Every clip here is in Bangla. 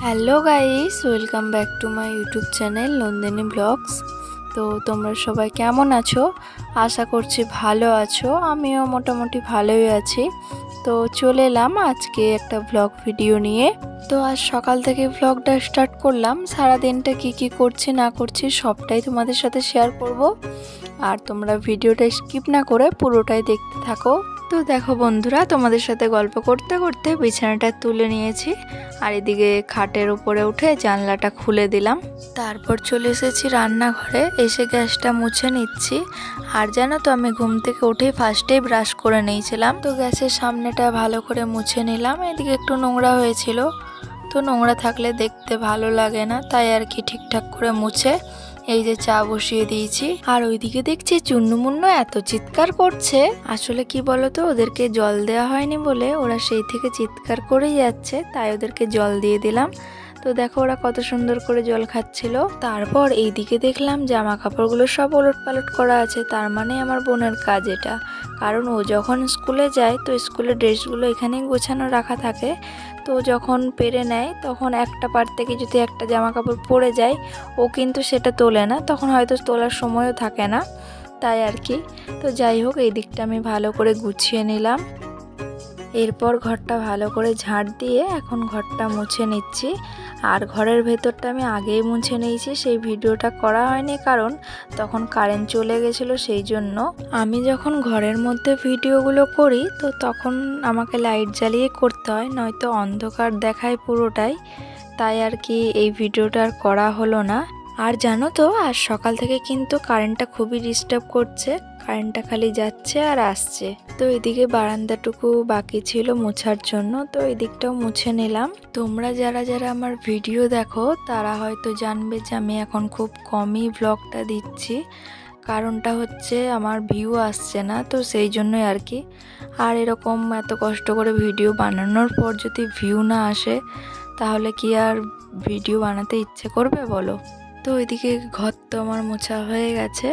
Hello guys, welcome back to my YouTube channel Nandini blogs. তো তোমরা সবাই কেমন আছো? আশা করছি ভালো আছো। আমিও মোটামুটি ভালোই আছি। তো চলে এলাম আজকে একটা ব্লগ ভিডিও নিয়ে। তো আজ সকাল থেকে ব্লগটা স্টার্ট করলাম। সারা দিনটা কি করছি না করছি সবটাই তোমাদের সাথে শেয়ার করব। আর তোমরা ভিডিওটা স্কিপ না করে পুরোটাই দেখতে থাকো। তো দেখো বন্ধুরা, তোমাদের সাথে গল্প করতে করতে বিছানাটা তুলে নিয়েছি আর এদিকে খাটের উপরে উঠে জানলাটা খুলে দিলাম। তারপর চলে এসেছি রান্নাঘরে, এসে গ্যাসটা মুছে নিচ্ছি। আর জানো তো, আমি ঘুম থেকে উঠেই ফার্স্টেই ব্রাশ করে নিয়েছিলাম। তো গ্যাসের সামনেটা ভালো করে মুছে নিলাম। এদিকে একটু নোংরা হয়েছিল, তো নোংরা থাকলে দেখতে ভালো লাগে না, তাই আর কি ঠিকঠাক করে মুছে এই যে চা বসিয়ে দিয়েছি। আর ওইদিকে দেখছি চুন্নুমুন্নু এত চিৎকার করছে। আসলে কি বলতো, ওদেরকে জল দেওয়া হয়নি বলে ওরা সেই থেকে চিৎকার করেই যাচ্ছে, তাই ওদেরকে জল দিয়ে দিলাম। তো দেখো ওরা কত সুন্দর করে জল খাচ্ছিল। তারপর এইদিকে দেখলাম জামা কাপড়গুলো সব ওলট পালট করা আছে। তার মানে আমার বোনের কাজ এটা, কারণ ও যখন স্কুলে যায় তো স্কুলের ড্রেসগুলো এখানেই গোছানো রাখা থাকে। তো যখন পেরে নেয় তখন একটা পার্ট থেকে যদি একটা জামা কাপড় পরে যায়, ও কিন্তু সেটা তোলে না, তখন হয়তো তোলার সময়ও থাকে না, তাই আর কি। তো যাই হোক, এই দিকটা আমি ভালো করে গুছিয়ে নিলাম। এরপর ঘরটা ভালো করে ঝাড় দিয়ে এখন ঘরটা মুছে নিচ্ছি। আর ঘরের ভেতরটা আমি আগেই মুছে নিয়েছি, সেই ভিডিওটা করা হয়নি কারণ তখন কারেন্ট চলে গেছিলো। সেই জন্য আমি যখন ঘরের মধ্যে ভিডিওগুলো করি তো তখন আমাকে লাইট জ্বালিয়ে করতে হয়, নয়তো অন্ধকার দেখায় পুরোটাই, তাই আর কি এই ভিডিওটা আর করা হলো না। আর জানো তো, আজ সকাল থেকে কিন্তু কারেন্টটা খুবই ডিস্টার্ব করছে, কারেন্টটা খালি যাচ্ছে আর আসছে। তো এদিকে বারান্দাটুকু বাকি ছিল মোছার জন্য, তো এই দিকটাও মুছে নিলাম। তোমরা যারা যারা আমার ভিডিও দেখো তারা হয়তো জানবে যে আমি এখন খুব কমই ব্লগটা দিচ্ছি। কারণটা হচ্ছে আমার ভিউ আসছে না, তো সেই জন্যই আর কি। আর এরকম এত কষ্ট করে ভিডিও বানানোর পর যদি ভিউ না আসে তাহলে কি আর ভিডিও বানাতে ইচ্ছে করবে বলো? তো ওইদিকে ঘর তো আমার মোছা হয়ে গেছে।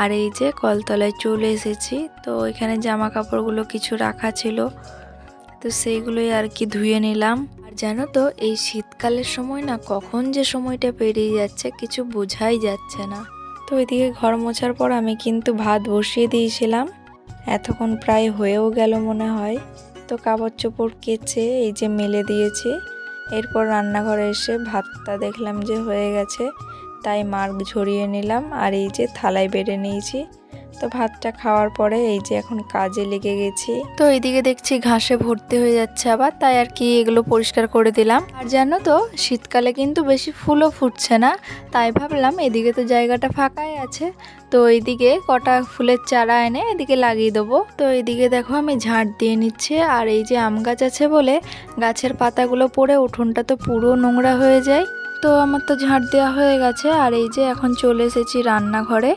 আর এই যে কলতলায় চলে এসেছি। তো এখানে জামা কাপড়গুলো কিছু রাখা ছিল, তো সেইগুলোই আর কি ধুয়ে নিলাম। আর জানো তো, এই শীতকালের সময় না কখন যে সময়টা পেরিয়ে যাচ্ছে কিছু বোঝাই যাচ্ছে না। তো ওইদিকে ঘর মোছার পর আমি কিন্তু ভাত বসিয়ে দিয়েছিলাম, এতক্ষণ প্রায় হয়েও গেল মনে হয়। তো কাপড় চোপড় কেচে এই যে মেলে দিয়েছি। এরপর রান্নাঘরে এসে ভাতটা দেখলাম যে হয়ে গেছে, তাই মার্ক ঝরিয়ে নিলাম আর এই যে থালায় বেড়ে নিয়েছি। তো ভাতটা খাওয়ার পরে এই যে এখন কাজে লেগে গেছি। তো এইদিকে দেখছি ঘাসে ভর্তি হয়ে যাচ্ছে আবার, তাই আর কি এগুলো পরিষ্কার করে দিলাম। আর জানো তো, শীতকালে কিন্তু বেশি ফুলও ফুটছে না, তাই ভাবলাম এদিকে তো জায়গাটা ফাঁকাই আছে, তো এইদিকে কটা ফুলের চারা এনে এদিকে লাগিয়ে দেবো। তো এইদিকে দেখো আমি ঝাড় দিয়ে নিচ্ছি। আর এই যে আম গাছ আছে বলে গাছের পাতাগুলো পড়ে উঠোনটা তো পুরো নোংরা হয়ে যায়। তো আমার তো ঝাড় দেওয়া হয়ে গেছে। আর এই যে এখন চলে এসেছি রান্নাঘরে।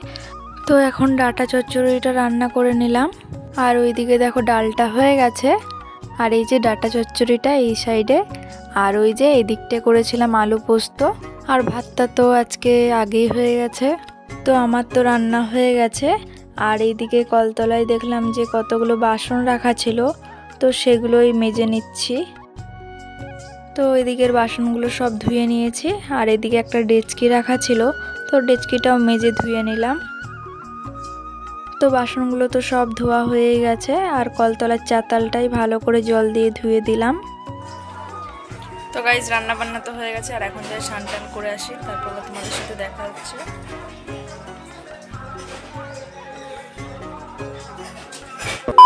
তো এখন ডাঁটা চচ্চড়িটা রান্না করে নিলাম। আর ওইদিকে দেখো ডালটা হয়ে গেছে, আর এই যে ডাঁটা চচ্চড়িটা এই সাইডে, আর ওই যে এই দিকটা করেছিলাম আলু পোস্ত। আর ভাতটা তো আজকে আগেই হয়ে গেছে। তো আমার তো রান্না হয়ে গেছে। আর এইদিকে কলতলায় দেখলাম যে কতগুলো বাসন রাখা ছিল, তো সেগুলোই মেজে নিচ্ছি। তো এদিকের বাসনগুলো সব ধুয়ে নিয়েছি। আর এদিকে একটা ডেচকি রাখা ছিল, তো ডেচকিটাও মেজে ধুয়ে নিলাম। তো বাসনগুলো তো সব ধোয়া হয়ে গেছে। আর কলতলার চাতালটাই ভালো করে জল দিয়ে ধুয়ে দিলাম। তো গাইজ রান্না বান্না তো হয়ে গেছে, আর এখন যাই স্নান টান করে আসি, তারপর তোমাদের সাথে দেখা হচ্ছে।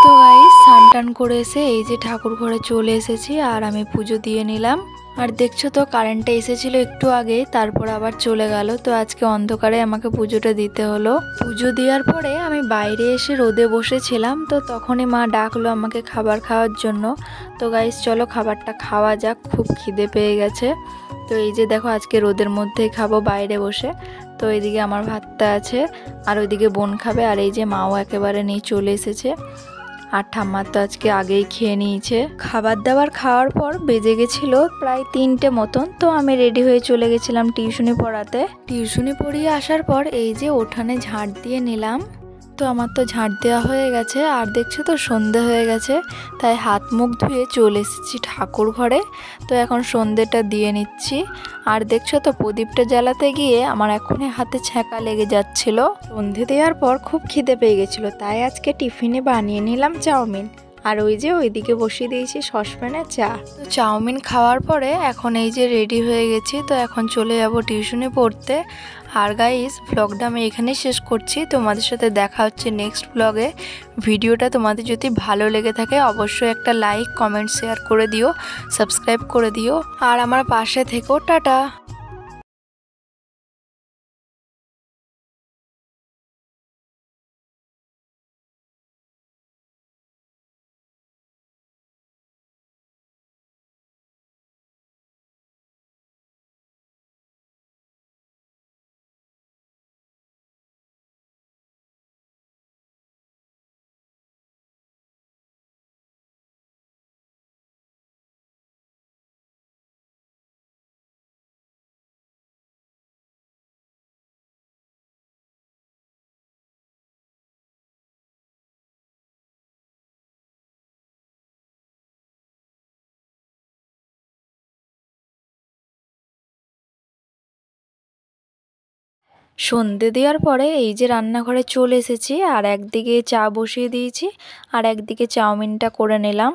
তো গাইজ স্নান টান করে এসে এই যে ঠাকুর ঘরে চলে এসেছি, আর আমি পুজো দিয়ে নিলাম। আর দেখছো তো কারেন্টটা এসেছিল একটু আগে, তারপর আবার চলে গেল। তো আজকে অন্ধকারে আমাকে পুজোটা দিতে হলো। পুজো দেওয়ার পরে আমি বাইরে এসে রোদে বসেছিলাম, তো তখনই মা ডাকলো আমাকে খাবার খাওয়ার জন্য। তো গাইস চলো খাবারটা খাওয়া যাক, খুব খিদে পেয়ে গেছে। তো এই যে দেখো আজকে রোদের মধ্যেই খাবো বাইরে বসে। তো এইদিকে আমার ভাতটা আছে, আর ওইদিকে বোন খাবে, আর এই যে মাও একেবারে নিয়ে চলে এসেছে। আর ঠাম্মার তো আজকে আগেই খেয়ে নিয়েছে। খাবার দাবার খাওয়ার পর বেজে গেছিল প্রায় 3টে মতন। তো আমি রেডি হয়ে চলে গেছিলাম টিউশনি পড়াতে। টিউশনি পড়িয়ে আসার পর এই যে উঠানে ঝাড় দিয়ে নিলাম। তো আমার তো ঝাঁট দেওয়া হয়ে গেছে, আর দেখছো তো সন্ধে হয়ে গেছে, তাই হাত মুখ ধুয়ে চলে এসেছি ঠাকুর ঘরে। তো এখন সন্ধেটা দিয়ে নিচ্ছি। আর দেখছো তো প্রদীপটা জ্বালাতে গিয়ে আমার এখনই হাতে ছ্যাঁকা লেগে যাচ্ছিল। সন্ধে দেওয়ার পর খুব খিদে পেয়ে গেছিলো, তাই আজকে টিফিনে বানিয়ে নিলাম চাউমিন। আর ওই যে ওইদিকে বসিয়ে দিয়েছি সসপ্যানে চা। তো চাউমিন খাওয়ার পরে এখন এই যে রেডি হয়ে গেছি, তো এখন চলে যাব টিউশনে পড়তে। আর গাইস, ব্লগটা আমি এখানেই শেষ করছি। তোমাদের সাথে দেখা হচ্ছে নেক্সট ব্লগে। ভিডিওটা তোমাদের যদি ভালো লেগে থাকে অবশ্যই একটা লাইক, কমেন্ট, শেয়ার করে দিও, সাবস্ক্রাইব করে দিও, আর আমার পাশে থেকো। টাটা। সন্ধে দেওয়ার পরে এই যে রান্নাঘরে চলে এসেছি, আর একদিকে চা বসিয়ে দিয়েছি আর একদিকে চাউমিনটা করে নিলাম।